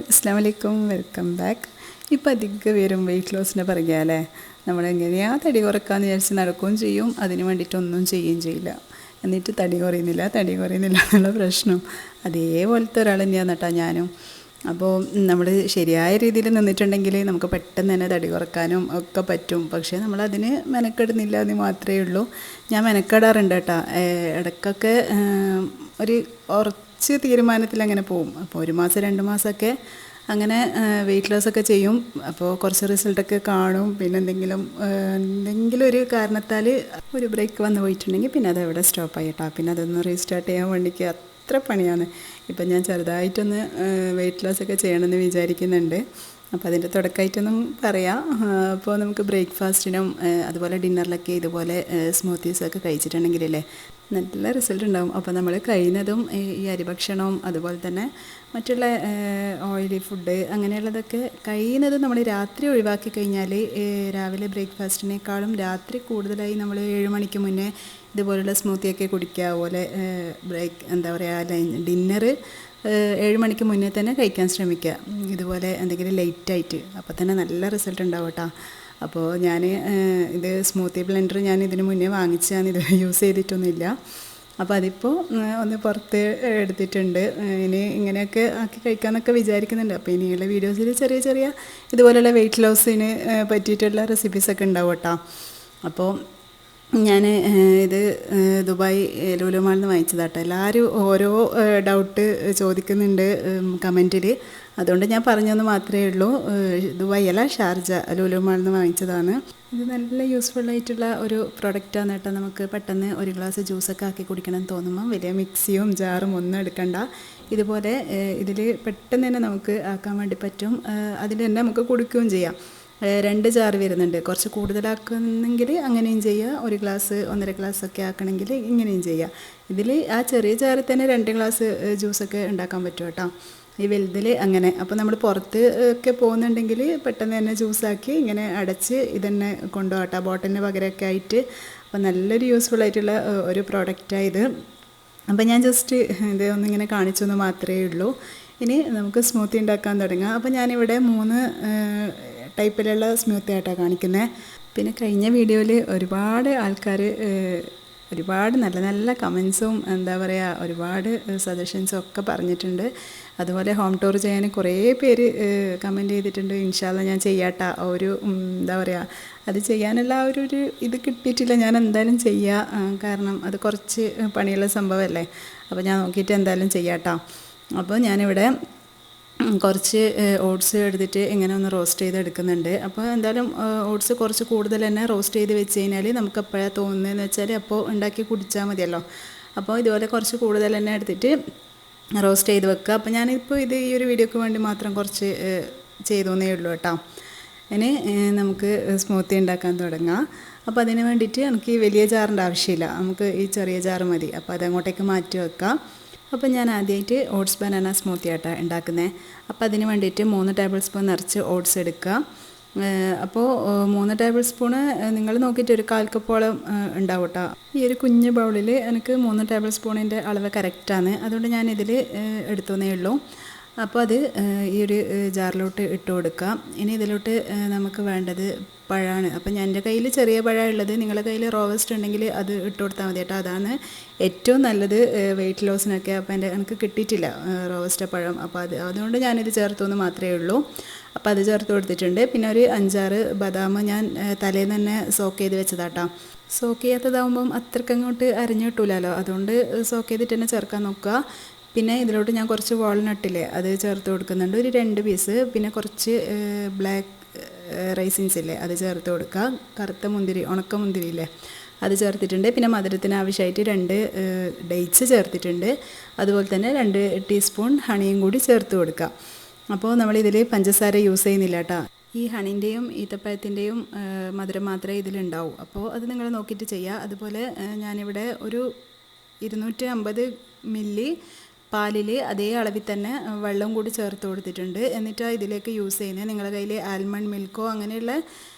അസ്സലാമു അലൈക്കും, welcome back. ഇപ്പോൾ അധികം പേരും വെയിറ്റ് ലോസിൻ്റെ പറയുകയല്ലേ. നമ്മളെങ്ങനെയാണ് തടി കുറക്കാമെന്ന് വിചാരിച്ച് നടക്കുകയും ചെയ്യും, അതിന് വേണ്ടിയിട്ടൊന്നും ചെയ്യുകയും ചെയ്യില്ല. എന്നിട്ട് തടി കുറയുന്നില്ല എന്നുള്ള പ്രശ്നം അതേപോലത്തെ ഒരാൾ തന്നെയാണ് കേട്ടോ ഞാനും. അപ്പോൾ നമ്മൾ ശരിയായ രീതിയിൽ നിന്നിട്ടുണ്ടെങ്കിൽ നമുക്ക് പെട്ടെന്ന് തന്നെ തടി കുറക്കാനും ഒക്കെ പറ്റും. പക്ഷേ നമ്മളതിന് മെനക്കെടുന്നില്ല എന്ന് മാത്രമേ ഉള്ളൂ. ഞാൻ മെനക്കെടാറുണ്ട് കേട്ടോ. ഇടയ്ക്കൊക്കെ ഒരു കുറച്ച് തീരുമാനത്തിൽ അങ്ങനെ പോവും. അപ്പോൾ 1 മാസം 2 മാസമൊക്കെ അങ്ങനെ വെയിറ്റ് ലോസൊക്കെ ചെയ്യും. അപ്പോൾ കുറച്ച് റിസൾട്ടൊക്കെ കാണും. പിന്നെ എന്തെങ്കിലും ഒരു കാരണത്താൽ ഒരു ബ്രേക്ക് വന്ന് പോയിട്ടുണ്ടെങ്കിൽ പിന്നെ അതവിടെ സ്റ്റോപ്പായി കേട്ടോ. പിന്നെ അതൊന്ന് റീസ്റ്റാർട്ട് ചെയ്യാൻ വേണ്ടിക്ക് അത്ര പണിയാണ്. ഇപ്പം ഞാൻ ചെറുതായിട്ടൊന്ന് വെയിറ്റ് ലോസൊക്കെ ചെയ്യണമെന്ന് വിചാരിക്കുന്നുണ്ട്. അപ്പോൾ അതിൻ്റെ തുടക്കമായിട്ടൊന്നും പറയാം. അപ്പോൾ നമുക്ക് ബ്രേക്ക്ഫാസ്റ്റിനും അതുപോലെ ഡിന്നറിലൊക്കെ ഇതുപോലെ സ്മൂത്തീസൊക്കെ കഴിച്ചിട്ടുണ്ടെങ്കിലല്ലേ നല്ല റിസൾട്ട് ഉണ്ടാകും. അപ്പോൾ നമ്മൾ കഴിയുന്നതും ഈ അരിഭക്ഷണവും അതുപോലെ തന്നെ മറ്റുള്ള ഓയിലി ഫുഡ് അങ്ങനെയുള്ളതൊക്കെ കഴിയുന്നതും നമ്മൾ രാത്രി ഒഴിവാക്കി കഴിഞ്ഞാൽ രാവിലെ ബ്രേക്ക്ഫാസ്റ്റിനേക്കാളും രാത്രി കൂടുതലായി നമ്മൾ 7 മണിക്ക് മുന്നേ ഇതുപോലുള്ള സ്മൂത്തിയൊക്കെ കുടിക്കുക. അതുപോലെ ഡിന്നർ 7 മണിക്ക് മുന്നേ തന്നെ കഴിക്കാൻ ശ്രമിക്കുക. ഇതുപോലെ എന്തെങ്കിലും ലേറ്റായിട്ട്, അപ്പോൾ തന്നെ നല്ല റിസൾട്ട് ഉണ്ടാവും കേട്ടോ. അപ്പോൾ ഞാൻ ഇത് സ്മൂത്തി ബ്ലെൻഡർ ഞാൻ ഇതിന് മുന്നേ വാങ്ങിച്ചാണ്, ഇത് യൂസ് ചെയ്തിട്ടൊന്നുമില്ല. അപ്പോൾ അതിപ്പോൾ ഒന്ന് പുറത്ത് എടുത്തിട്ടുണ്ട്. ഇനി ഇങ്ങനെയൊക്കെ ആക്കി കഴിക്കാമെന്നൊക്കെ വിചാരിക്കുന്നുണ്ട്. അപ്പോൾ ഇനിയുള്ള വീഡിയോസിൽ ചെറിയ ഇതുപോലെയുള്ള വെയിറ്റ് ലോസിന് പറ്റിയിട്ടുള്ള റെസിപ്പീസൊക്കെ ഉണ്ടാവും കേട്ടോ. അപ്പോൾ ഞാൻ ഇത് ദുബായ് ലുലു മാളിൽ നിന്ന് വാങ്ങിച്ചതാട്ടോ. എല്ലാവരും ഓരോ ഡൗട്ട് ചോദിക്കുന്നുണ്ട് കമൻറ്റിൽ, അതുകൊണ്ട് ഞാൻ പറഞ്ഞതെന്ന് മാത്രമേ ഉള്ളൂ. ദുബായ് അല്ല, ഷാർജ ലുലു മാളിൽ നിന്ന് വാങ്ങിച്ചതാണ്. ഇത് നല്ല യൂസ്ഫുള്ളായിട്ടുള്ള ഒരു പ്രൊഡക്റ്റാണ് കേട്ടോ. നമുക്ക് പെട്ടെന്ന് ഒരു ഗ്ലാസ് ജ്യൂസൊക്കെ ആക്കി കുടിക്കണം തോന്നുമ്പോൾ വലിയ മിക്സിയും ജാറും ഒന്നും എടുക്കണ്ട. ഇതുപോലെ ഇതിൽ പെട്ടെന്ന് തന്നെ നമുക്ക് ആക്കാൻ വേണ്ടി പറ്റും. അതിൽ തന്നെ നമുക്ക് കുടിക്കുകയും ചെയ്യാം. 2 ജാർ വരുന്നുണ്ട്. കുറച്ച് കൂടുതലാക്കുന്നെങ്കിൽ അങ്ങനെയും ചെയ്യുക. 1 ഗ്ലാസ് 1.5 ഗ്ലാസ്സൊക്കെ ആക്കണമെങ്കിൽ ഇങ്ങനെയും ചെയ്യുക. ഇതിൽ ആ ചെറിയ ജാറിൽ തന്നെ 2 ഗ്ലാസ് ജ്യൂസൊക്കെ ഉണ്ടാക്കാൻ പറ്റും കേട്ടോ. ഈ വലുതിൽ അങ്ങനെ. അപ്പോൾ നമ്മൾ പുറത്ത് ഒക്കെ പോകുന്നുണ്ടെങ്കിൽ പെട്ടെന്ന് തന്നെ ജ്യൂസാക്കി ഇങ്ങനെ അടച്ച് ഇതന്നെ കൊണ്ടുപോകട്ടോ, ബോട്ടിലിന് പകരമൊക്കെ ആയിട്ട്. അപ്പോൾ നല്ലൊരു യൂസ്ഫുൾ ആയിട്ടുള്ള ഒരു പ്രോഡക്റ്റാണ് ഇത്. അപ്പോൾ ഞാൻ ജസ്റ്റ് ഇത് ഒന്നിങ്ങനെ കാണിച്ചെന്ന് മാത്രമേ ഉള്ളൂ. ഇനി നമുക്ക് സ്മൂത്തി ഉണ്ടാക്കാൻ തുടങ്ങാം. അപ്പോൾ ഞാനിവിടെ 3 ടൈപ്പിലുള്ള സ്മൂത്തി ആയിട്ടാണ് കാണിക്കുന്നത്. പിന്നെ കഴിഞ്ഞ വീഡിയോയിൽ ഒരുപാട് ആൾക്കാർ ഒരുപാട് നല്ല കമൻസും ഒരുപാട് സജഷൻസും ഒക്കെ പറഞ്ഞിട്ടുണ്ട്. അതുപോലെ ഹോം ടൂർ ചെയ്യാൻ കുറേ പേര് കമൻറ്റ് ചെയ്തിട്ടുണ്ട്. ഇൻഷാ അല്ലാഹ് ഞാൻ ചെയ്യാട്ടോ. അത് ചെയ്യാനുള്ള ഒരു ഇത് കിട്ടിയിട്ടില്ല. ഞാൻ എന്തായാലും ചെയ്യാം, കാരണം അത് കുറച്ച് പണിയുള്ള സംഭവമല്ലേ. അപ്പോൾ ഞാൻ നോക്കിയിട്ട് എന്തായാലും ചെയ്യാട്ടോ. അപ്പോൾ ഞാനിവിടെ കുറച്ച് ഓട്സ് എടുത്തിട്ട് ഇങ്ങനെ ഒന്ന് റോസ്റ്റ് ചെയ്തെടുക്കുന്നുണ്ട്. അപ്പോൾ എന്തായാലും ഓട്സ് കുറച്ച് കൂടുതൽ തന്നെ റോസ്റ്റ് ചെയ്ത് വെച്ച് കഴിഞ്ഞാൽ നമുക്ക് എപ്പോഴാണ് തോന്നുന്നതെന്ന് വെച്ചാൽ അപ്പോൾ ഉണ്ടാക്കി കുടിച്ചാൽ മതിയല്ലോ. അപ്പോൾ ഇതുപോലെ കുറച്ച് കൂടുതൽ തന്നെ എടുത്തിട്ട് റോസ്റ്റ് ചെയ്ത് വെക്കുക. അപ്പോൾ ഞാനിപ്പോൾ ഇത് ഈ ഒരു വീഡിയോക്ക് വേണ്ടി മാത്രം കുറച്ച് ചെയ്തോന്നേ ഉള്ളൂ കേട്ടോ. ഇനി നമുക്ക് സ്മൂത്തി ഉണ്ടാക്കാൻ തുടങ്ങാം. അപ്പോൾ അതിന് വേണ്ടിയിട്ട് എനിക്ക് വലിയ ജാറിൻ്റെ ആവശ്യമില്ല, നമുക്ക് ഈ ചെറിയ ജാറ് മതി. അപ്പോൾ അതങ്ങോട്ടേക്ക് മാറ്റി വെക്കാം. അപ്പോൾ ഞാൻ ആദ്യമായിട്ട് ഓട്സ് ബനാന സ്മൂത്തി ആയിട്ടാണ് ഉണ്ടാക്കുന്നത്. അപ്പോൾ അതിന് വേണ്ടിയിട്ട് 3 ടേബിൾ സ്പൂൺ നിറച്ച് ഓട്സ് എടുക്കുക. അപ്പോൾ 3 ടേബിൾ സ്പൂണ് നിങ്ങൾ നോക്കിയിട്ട് ഒരു 1/4 കപ്പോളം ഉണ്ടാവും കേട്ടോ. ഈ ഒരു കുഞ്ഞ് ബൗളിൽ എനിക്ക് 3 ടേബിൾ സ്പൂണിൻ്റെ അളവ് കറക്റ്റാണ്, അതുകൊണ്ട് ഞാൻ ഇതിൽ എടുത്തുന്നേ ഉള്ളൂ. അപ്പോൾ അത് ഈ ഒരു ജാറിലോട്ട് ഇട്ട് കൊടുക്കാം. ഇനി ഇതിലോട്ട് നമുക്ക് വേണ്ടത് പഴമാണ്. അപ്പം എൻ്റെ കയ്യിൽ ചെറിയ പഴം ഉള്ളത്, നിങ്ങളുടെ കയ്യിൽ റോവസ്റ്റ് ഉണ്ടെങ്കിൽ അത് ഇട്ട് കൊടുത്താൽ മതി കേട്ടോ. അതാണ് ഏറ്റവും നല്ലത് വെയിറ്റ് ലോസിനൊക്കെ. അപ്പോൾ എനിക്ക് കിട്ടിയിട്ടില്ല റോവസ്റ്റ് പഴം, അപ്പോൾ അതുകൊണ്ട് ഞാനിത് ചേർത്തെന്ന് മാത്രമേ ഉള്ളൂ. അപ്പോൾ അത് ചേർത്ത് കൊടുത്തിട്ടുണ്ട്. പിന്നെ ഒരു 5-6 ബദാം ഞാൻ തലേന്ന് തന്നെ സോക്ക് ചെയ്ത് വെച്ചതാട്ടോ. സോക്ക് ചെയ്യാത്തതാകുമ്പം അത്രക്കങ്ങോട്ട് അരിഞ്ഞു കിട്ടൂലല്ലോ, അതുകൊണ്ട് സോക്ക് ചെയ്തിട്ട് തന്നെ ചേർക്കാൻ നോക്കുക. പിന്നെ ഇതിലോട്ട് ഞാൻ കുറച്ച് വാൾനട്ടില്ലേ അത് ചേർത്ത് കൊടുക്കുന്നുണ്ട്, ഒരു 2 പീസ്. പിന്നെ കുറച്ച് ബ്ലാക്ക് റൈസിൻസ് ഇല്ലേ അത് ചേർത്ത് കൊടുക്കുക. കറുത്ത മുന്തിരി, ഉണക്ക മുന്തിരി ഇല്ലേ അത് ചേർത്തിട്ടുണ്ട്. പിന്നെ മധുരത്തിന് ആവശ്യമായിട്ട് 2 ഡേറ്റ്സ് ചേർത്തിട്ടുണ്ട്. അതുപോലെ തന്നെ 2 ടീസ്പൂൺ ഹണിയും കൂടി ചേർത്ത് കൊടുക്കുക. അപ്പോൾ നമ്മളിതിൽ പഞ്ചസാര യൂസ് ചെയ്യുന്നില്ല കേട്ടോ. ഈ ഹണിൻ്റെയും ഈത്തപ്പഴത്തിൻ്റെയും മധുരം മാത്രമേ ഇതിലുണ്ടാവൂ. അപ്പോൾ അത് നിങ്ങൾ നോക്കിയിട്ട് ചെയ്യുക. അതുപോലെ ഞാനിവിടെ ഒരു 250 മില്ലി പാലിൽ അതേ അളവിൽ തന്നെ വെള്ളം കൂടി ചേർത്ത് കൊടുത്തിട്ടുണ്ട്. എന്നിട്ടാണ് ഇതിലേക്ക് യൂസ് ചെയ്യുന്നത്. നിങ്ങളുടെ കയ്യിൽ ആൽമണ്ട് മിൽക്കോ അങ്ങനെയുള്ള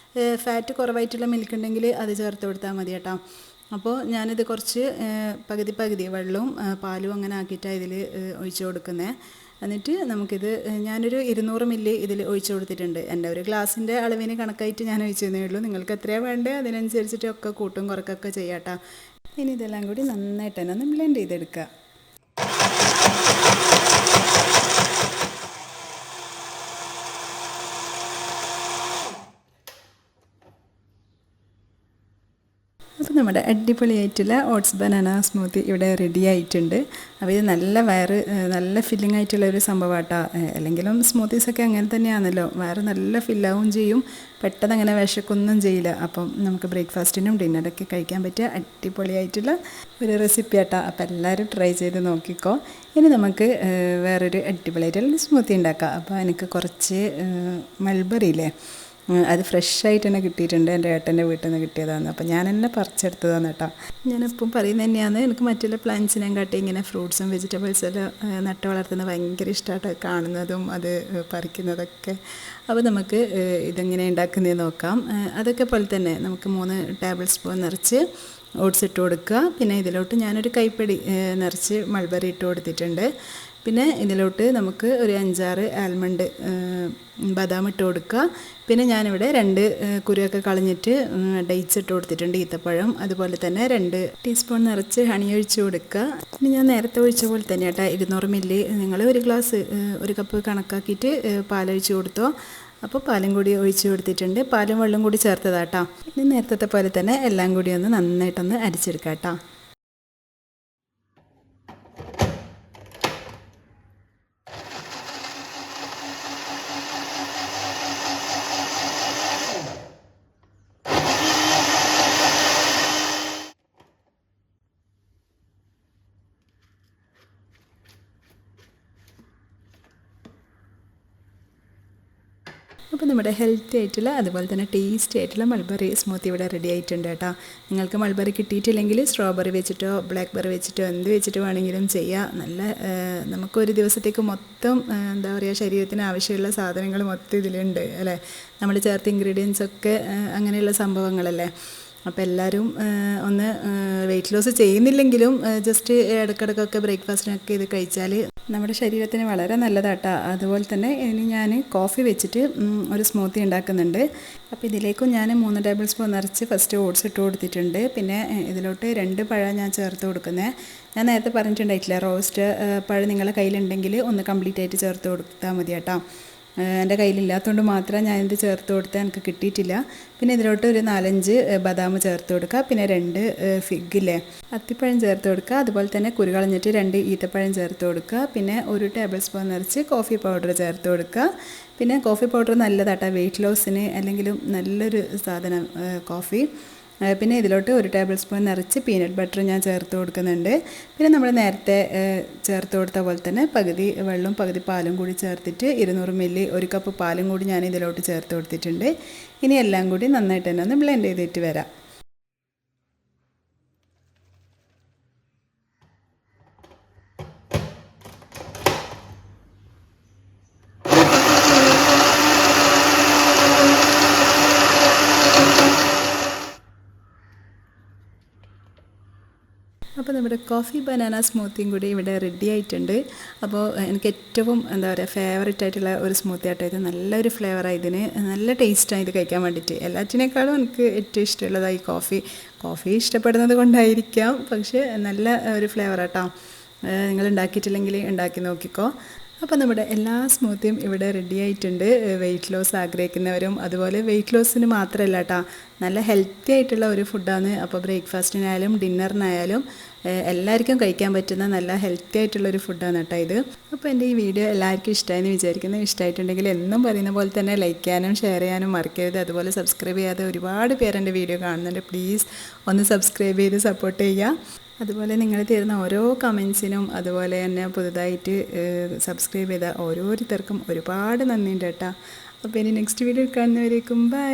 ഫാറ്റ് കുറവായിട്ടുള്ള മിൽക്ക് ഉണ്ടെങ്കിൽ അത് ചേർത്ത് കൊടുത്താൽ മതി കേട്ടോ. അപ്പോൾ ഞാനിത് കുറച്ച് പകുതി വെള്ളവും പാലും അങ്ങനെ ആക്കിയിട്ടാണ് ഇതിൽ ഒഴിച്ച് കൊടുക്കുന്നത്. എന്നിട്ട് നമുക്കിത് ഞാനൊരു 200 മില്ലി ഇതിൽ ഒഴിച്ചു കൊടുത്തിട്ടുണ്ട്. എൻ്റെ ഒരു ഗ്ലാസിൻ്റെ അളവിന് കണക്കായിട്ട് ഞാൻ ഒഴിച്ചതേ ഉള്ളൂ. നിങ്ങൾക്ക് എത്രയാണ് വേണ്ടത് അതിനനുസരിച്ചിട്ടൊക്കെ കൂട്ടും കുറക്കൊക്കെ ചെയ്യാട്ടോ. ഇനി ഇതെല്ലാം കൂടി നന്നായിട്ട് തന്നെ ഒന്ന് ബ്ലെൻഡ് ചെയ്തെടുക്കുക. അപ്പോൾ നമ്മുടെ അടിപൊളിയായിട്ടുള്ള ഓട്സ് ബനാന സ്മൂത്തി ഇവിടെ റെഡി ആയിട്ടുണ്ട്. അപ്പോൾ ഇത് നല്ല ഫില്ലിംഗ് ആയിട്ടുള്ള ഒരു സംഭവമാട്ടോ. അല്ലെങ്കിലും സ്മൂത്തീസൊക്കെ അങ്ങനെ തന്നെയാണല്ലോ, വയറ് നല്ല ഫില്ലാവും ചെയ്യും, പെട്ടെന്ന് അങ്ങനെ വിശക്കൊന്നും ചെയ്യില്ല. അപ്പം നമുക്ക് ബ്രേക്ക്ഫാസ്റ്റിനും ഡിന്നറൊക്കെ കഴിക്കാൻ പറ്റിയ അടിപൊളിയായിട്ടുള്ള ഒരു റെസിപ്പി ആട്ടോ. അപ്പോൾ എല്ലാവരും ട്രൈ ചെയ്ത് നോക്കിക്കോ. ഇനി നമുക്ക് വേറൊരു അടിപൊളിയായിട്ടുള്ള സ്മൂത്തി ഉണ്ടാക്കാം. അപ്പോൾ എനിക്ക് കുറച്ച് മൾബറി ഇല്ലേ, അത് ഫ്രഷായിട്ട് തന്നെ കിട്ടിയിട്ടുണ്ട്. എൻ്റെ ഏട്ടൻ്റെ വീട്ടിൽ നിന്ന് കിട്ടിയതാണ്. അപ്പോൾ ഞാൻ തന്നെ പറിച്ചെടുത്തതാണ് കേട്ടോ. ഞാനിപ്പം പറയുന്നത് തന്നെയാണ്, എനിക്ക് മറ്റുള്ള പ്ലാന്റ്സിനെ കാട്ടി ഇങ്ങനെ ഫ്രൂട്ട്സും വെജിറ്റബിൾസും എല്ലാം നട്ട് വളർത്തുന്നത് ഭയങ്കര ഇഷ്ടമായിട്ട് കാണുന്നതും അത് പറിക്കുന്നതൊക്കെ. അപ്പോൾ നമുക്ക് ഇതെങ്ങനെ ഉണ്ടാക്കുന്നത് നോക്കാം. അതൊക്കെ പോലെ തന്നെ നമുക്ക് 3 ടേബിൾ സ്പൂൺ നിറച്ച് ഓട്സ് ഇട്ട് കൊടുക്കുക. പിന്നെ ഇതിലോട്ട് ഞാനൊരു കൈപ്പടി നിറച്ച് മൾബറി ഇട്ട് കൊടുത്തിട്ടുണ്ട്. പിന്നെ ഇതിലോട്ട് നമുക്ക് ഒരു 5-6 ആൽമണ്ട് ബദാം ഇട്ട് കൊടുക്കുക. പിന്നെ ഞാനിവിടെ 2 കുരുവൊക്കെ കളഞ്ഞിട്ട് ഡേറ്റ്സ് ഇട്ട് കൊടുത്തിട്ടുണ്ട്, ഈത്തപ്പഴം. അതുപോലെ തന്നെ 2 ടീസ്പൂൺ നിറച്ച് ഹണി ഒഴിച്ച് കൊടുക്കുക. പിന്നെ ഞാൻ നേരത്തെ ഒഴിച്ച പോലെ തന്നെ കേട്ടോ, 200 മില്ലി നിങ്ങൾ ഒരു കപ്പ് കണക്കാക്കിയിട്ട് പാലൊഴിച്ച് കൊടുത്തോ. അപ്പോൾ പാലും കൂടി ഒഴിച്ച് കൊടുത്തിട്ടുണ്ട്, പാലും വെള്ളം കൂടി ചേർത്തതാട്ടോ. ഇനി നേരത്തെ പോലെ തന്നെ എല്ലാം കൂടി ഒന്ന് നന്നായിട്ടൊന്ന് അരിച്ചെടുക്കാം കേട്ടോ. അപ്പോൾ നമ്മുടെ ഹെൽത്തി ആയിട്ടുള്ള അതുപോലെ തന്നെ ടേസ്റ്റി ആയിട്ടുള്ള മൾബറി സ്മൂത്തി ഇവിടെ റെഡി ആയിട്ടുണ്ട് കേട്ടോ. നിങ്ങൾക്ക് മൾബറി കിട്ടിയിട്ടില്ലെങ്കിൽ സ്ട്രോബെറി വെച്ചിട്ടോ ബ്ലാക്ക്ബെറി വെച്ചിട്ടോ എന്ത് വെച്ചിട്ട് വേണമെങ്കിലും ചെയ്യാം. നമുക്കൊരു ദിവസത്തേക്ക് മൊത്തം എന്താ പറയുക, ശരീരത്തിന് ആവശ്യമുള്ള സാധനങ്ങൾ മൊത്തം ഇതിലുണ്ട് അല്ലേ. നമ്മൾ ചേർത്ത ഇൻഗ്രീഡിയൻസ് ഒക്കെ അങ്ങനെയുള്ള സംഭവങ്ങളല്ലേ. അപ്പോൾ എല്ലാവരും ഒന്ന് വെയിറ്റ് ലോസ് ചെയ്യുന്നില്ലെങ്കിലും ജസ്റ്റ് ഇടയ്ക്കിടയ്ക്കൊക്കെ ബ്രേക്ക്ഫാസ്റ്റിനൊക്കെ ഇത് കഴിച്ചാൽ നമ്മുടെ ശരീരത്തിന് വളരെ നല്ലതാട്ടോ. അതുപോലെ തന്നെ ഇനി ഞാൻ കോഫി വെച്ചിട്ട് ഒരു സ്മൂത്തി ഉണ്ടാക്കുന്നുണ്ട്. അപ്പോൾ ഇതിലേക്കും ഞാൻ 3 ടേബിൾ സ്പൂൺ നിറച്ച് ഫസ്റ്റ് ഓട്സ് ഇട്ട് കൊടുത്തിട്ടുണ്ട്. പിന്നെ ഇതിലോട്ട് 2 പഴം ഞാൻ ചേർത്ത് കൊടുക്കുന്നത്. ഞാൻ നേരത്തെ പറഞ്ഞിട്ടുണ്ടായിട്ടില്ല, റോസ്റ്റ് പഴം നിങ്ങളുടെ കയ്യിലുണ്ടെങ്കിൽ ഒന്ന് കംപ്ലീറ്റ് ആയിട്ട് ചേർത്ത് കൊടുത്താൽ മതി കേട്ടോ. എൻ്റെ കയ്യിലില്ലാത്തതുകൊണ്ട് മാത്രം ഞാനിത് ചേർത്ത് കൊടുത്താൽ എനിക്ക് കിട്ടിയിട്ടില്ല. പിന്നെ ഇതിലോട്ട് ഒരു 4-5 ബദാം ചേർത്ത് കൊടുക്കുക. പിന്നെ 2 ഫിഗില്ലേ അത്തിപ്പഴം ചേർത്ത് കൊടുക്കുക. അതുപോലെ തന്നെ കുരു കളഞ്ഞിട്ട് 2 ഈത്തപ്പഴം ചേർത്ത് കൊടുക്കുക. പിന്നെ 1 ടേബിൾ സ്പൂൺ നിറച്ച് കോഫി പൗഡർ ചേർത്ത് കൊടുക്കുക. പിന്നെ കോഫി പൗഡർ നല്ലതാട്ടോ വെയിറ്റ് ലോസിന്, അല്ലെങ്കിലും നല്ലൊരു സാധനം കോഫി. പിന്നെ ഇതിലോട്ട് 1 ടേബിൾ സ്പൂൺ നിറച്ച് പീനട്ട് ബട്ടർ ഞാൻ ചേർത്ത് കൊടുക്കുന്നുണ്ട്. പിന്നെ നമ്മൾ നേരത്തെ ചേർത്ത് കൊടുത്ത പോലെ തന്നെ പകുതി വെള്ളവും പകുതി പാലും കൂടി ചേർത്തിട്ട് 200 മില്ലി 1 കപ്പ് പാലും കൂടി ഞാൻ ഇതിലോട്ട് ചേർത്ത് കൊടുത്തിട്ടുണ്ട്. ഇനി എല്ലാം കൂടി നന്നായിട്ട് തന്നെ ഒന്ന് ബ്ലെൻഡ് ചെയ്തിട്ട് വരാം. അപ്പോൾ നമ്മുടെ കോഫി ബനാന സ്മൂത്തിയും കൂടി ഇവിടെ റെഡി ആയിട്ടുണ്ട്. അപ്പോൾ എനിക്ക് ഏറ്റവും എന്താ പറയുക ഫേവറേറ്റ് ആയിട്ടുള്ള ഒരു സ്മൂത്തി ആട്ടോ ഇത്. നല്ലൊരു ഫ്ലേവറാണ് ഇതിന്, നല്ല ടേസ്റ്റാണ് ഇത് കഴിക്കാൻ വേണ്ടിയിട്ട്. എല്ലാറ്റിനേക്കാളും എനിക്ക് ഏറ്റവും ഇഷ്ടമുള്ളതായി കോഫി ഇഷ്ടപ്പെടുന്നത് കൊണ്ടായിരിക്കാം, പക്ഷേ നല്ല ഒരു ഫ്ലേവറാട്ടോ. നിങ്ങൾ ഉണ്ടാക്കിയിട്ടില്ലെങ്കിൽ ഉണ്ടാക്കി നോക്കിക്കോ. അപ്പോൾ നമ്മുടെ എല്ലാ സ്മൂത്തിയും ഇവിടെ റെഡി ആയിട്ടുണ്ട്. വെയിറ്റ് ലോസ് ആഗ്രഹിക്കുന്നവരും അതുപോലെ വെയിറ്റ് ലോസിന് മാത്രമല്ല കേട്ടോ, നല്ല ഹെൽത്തി ആയിട്ടുള്ള ഒരു ഫുഡാണ്. അപ്പോൾ ബ്രേക്ക്ഫാസ്റ്റിനായാലും ഡിന്നറിനായാലും എല്ലാവർക്കും കഴിക്കാൻ പറ്റുന്ന നല്ല ഹെൽത്തി ആയിട്ടുള്ളൊരു ഫുഡാണ് കേട്ടോ ഇത്. അപ്പോൾ എൻ്റെ ഈ വീഡിയോ എല്ലാവർക്കും ഇഷ്ടമായെന്ന് വിചാരിക്കുന്നു. ഇഷ്ടമായിട്ടുണ്ടെങ്കിൽ എന്നും പറയുന്ന പോലെ തന്നെ ലൈക്ക് ചെയ്യാനും ഷെയർ ചെയ്യാനും മറക്കരുത്. അതുപോലെ സബ്സ്ക്രൈബ് ചെയ്യാതെ ഒരുപാട് പേര് എൻ്റെ വീഡിയോ കാണുന്നുണ്ട്. പ്ലീസ് ഒന്ന് സബ്സ്ക്രൈബ് ചെയ്ത് സപ്പോർട്ട് ചെയ്യുക. അതുപോലെ നിങ്ങൾ തരുന്ന ഓരോ കമൻസിനും അതുപോലെ തന്നെ പുതുതായിട്ട് സബ്സ്ക്രൈബ് ചെയ്ത ഓരോരുത്തർക്കും ഒരുപാട് നന്ദിയുണ്ട് കേട്ടോ. അപ്പോൾ ഇനി നെക്സ്റ്റ് വീഡിയോ കാണുന്നവരേക്കും ബൈ.